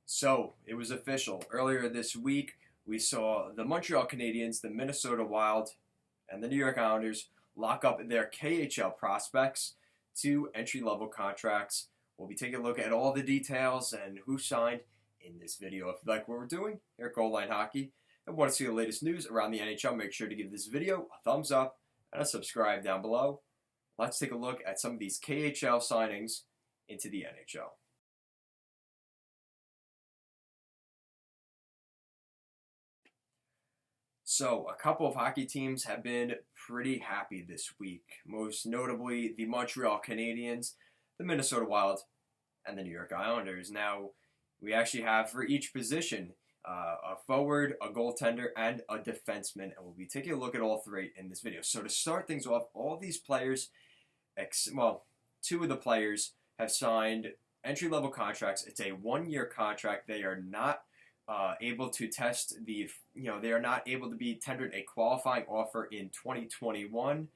So it was official. Earlier this week, we saw the Montreal Canadiens, the Minnesota Wild, and the New York Islanders lock up their KHL prospects to entry-level contracts. We'll be taking a look at all the details and who signed in this video. If you like what we're doing here at Goal Line Hockey and want to see the latest news around the NHL, make sure to give this video a thumbs up and a subscribe down below. Let's take a look at some of these KHL signings into the NHL. So, a couple of hockey teams have been pretty happy this week, most notably the Montreal Canadiens, the Minnesota Wild, and the New York Islanders. Now, we actually have for each position a forward, a goaltender, and a defenseman, and we'll be taking a look at all three in this video. So, to start things off, all these players, two of the players have signed entry-level contracts. It's a one-year contract. They are not able to test they are not able to be tendered a qualifying offer in 2021.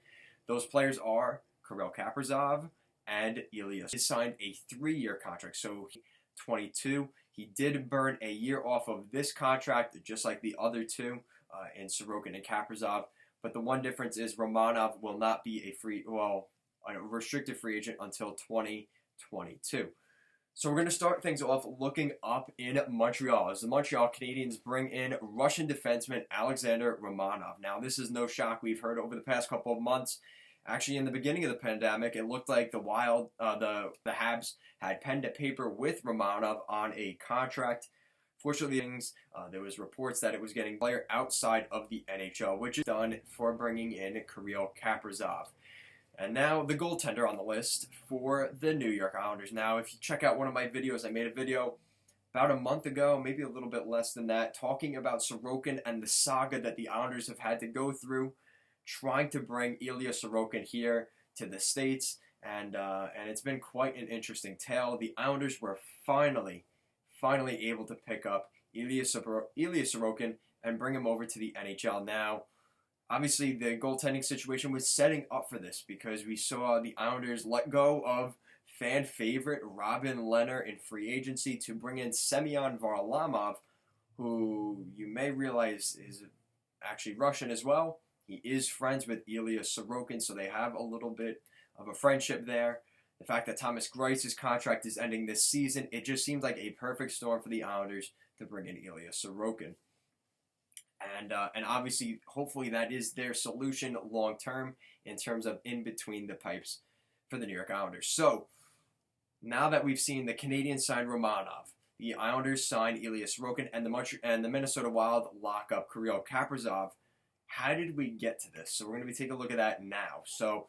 Those players are Kirill Kaprizov and Ilya. He signed a 3-year contract, so 22. He did burn a year off of this contract, just like the other two in Sorokin and Kaprizov. But the one difference is Romanov will not be a restricted free agent until 2022. So we're going to start things off looking up in Montreal as the Montreal Canadiens bring in Russian defenseman Alexander Romanov. Now, this is no shock. We've heard over the past couple of months. Actually, in the beginning of the pandemic, it looked like the Habs had pen to paper with Romanov on a contract. Fortunately, there was reports that it was getting a player outside of the NHL, which is done for bringing in Kirill Kaprizov. And now the goaltender on the list for the New York Islanders. Now, if you check out one of my videos, I made a video about a month ago, maybe a little bit less than that, talking about Sorokin and the saga that the Islanders have had to go through, trying to bring Ilya Sorokin here to the States. And it's been quite an interesting tale. The Islanders were finally able to pick up Ilya Sorokin and bring him over to the NHL. Now, obviously, the goaltending situation was setting up for this because we saw the Islanders let go of fan favorite Robin Lehner in free agency to bring in Semyon Varlamov, who you may realize is actually Russian as well. He is friends with Ilya Sorokin, so they have a little bit of a friendship there. The fact that Thomas Greiss's contract is ending this season, it just seems like a perfect storm for the Islanders to bring in Ilya Sorokin. And obviously, hopefully that is their solution long term in terms of in between the pipes for the New York Islanders. So now that we've seen the Canadiens sign Romanov, the Islanders sign Ilya Sorokin, and the Minnesota Wild lock up Kirill Kaprizov, how did we get to this? So we're going to be taking a look at that now. So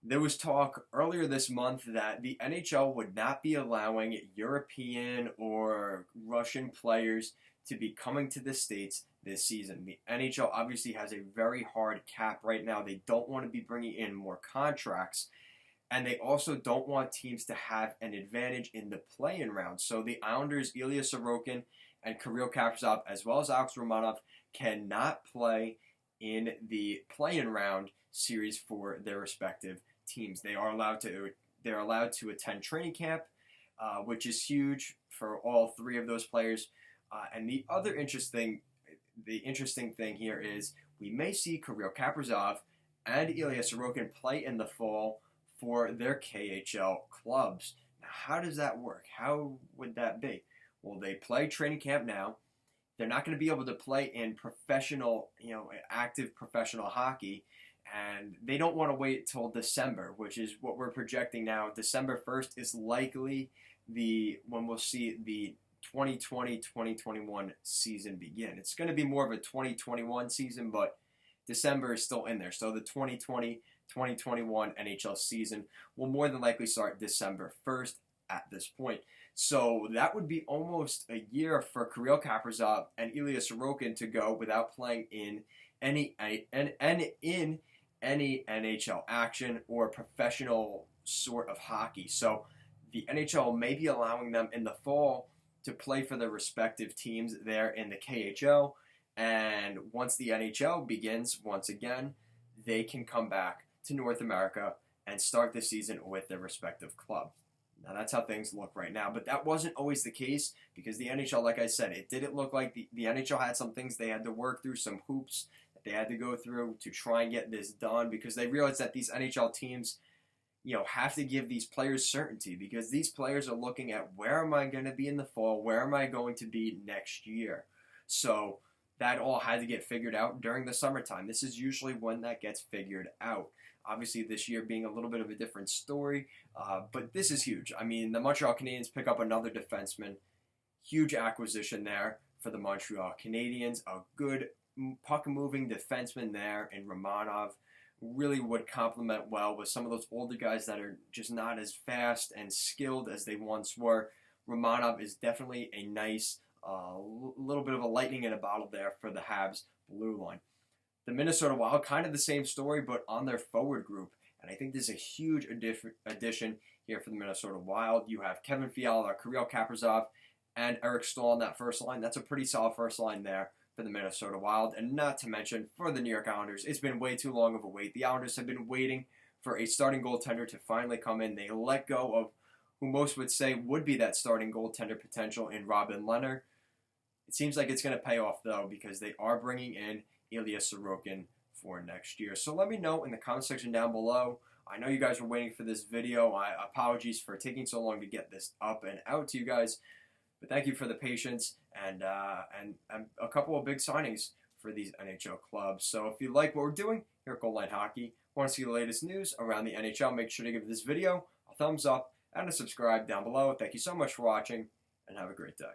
there was talk earlier this month that the NHL would not be allowing European or Russian players to be coming to the States this season. The NHL obviously has a very hard cap right now. They don't want to be bringing in more contracts, and they also don't want teams to have an advantage in the play-in round. So the Islanders, Ilya Sorokin, and Kirill Kaprizov, as well as Alex Romanov, cannot play in the play-in round series for their respective teams. They are allowed to attend training camp, which is huge for all three of those players. And the interesting thing here is we may see Kirill Kaprizov and Ilya Sorokin play in the fall for their KHL clubs. Now, how does that work? How would that be? Well, they play training camp now. They're not going to be able to play in active professional hockey, and they don't want to wait till December, which is what we're projecting now. December 1st is likely when we'll see the 2020-2021 season begin. It's going to be more of a 2021 season, but December is still in there. So the 2020-2021 NHL season will more than likely start December 1st at this point. So that would be almost a year for Kirill Kaprizov and Ilya Sorokin to go without playing in any NHL action or professional sort of hockey. So the NHL may be allowing them in the fall to play for their respective teams there in the KHL, and once the NHL begins once again, they can come back to North America and start the season with their respective club. Now that's how things look right now, but that wasn't always the case because the NHL, like I said, it didn't look like the NHL had some things they had to work through, some hoops that they had to go through to try and get this done because they realized that these NHL teams, have to give these players certainty because these players are looking at where am I going to be in the fall, where am I going to be next year. So that all had to get figured out during the summertime. This is usually when that gets figured out. Obviously, this year being a little bit of a different story, but this is huge. I mean, the Montreal Canadiens pick up another defenseman. Huge acquisition there for the Montreal Canadiens. A good puck-moving defenseman there in Romanov. Really would complement well with some of those older guys that are just not as fast and skilled as they once were. Romanov is definitely a nice little bit of a lightning in a bottle there for the Habs blue line. The Minnesota Wild, kind of the same story, but on their forward group. And I think this is a huge addition here for the Minnesota Wild. You have Kevin Fiala, Kirill Kaprizov, and Eric Staal on that first line. That's a pretty solid first line there for the Minnesota Wild. And not to mention, for the New York Islanders, it's been way too long of a wait. The Islanders have been waiting for a starting goaltender to finally come in. They let go of who most would say would be that starting goaltender potential in Robin Lehner. It seems like it's going to pay off, though, because they are bringing in Ilya Sorokin for next year. So let me know in the comment section down below. I know you guys were waiting for this video. Apologies for taking so long to get this up and out to you guys. But thank you for the patience and a couple of big signings for these NHL clubs. So if you like what we're doing here at Goal Line Hockey, want to see the latest news around the NHL, make sure to give this video a thumbs up and a subscribe down below. Thank you so much for watching, and have a great day.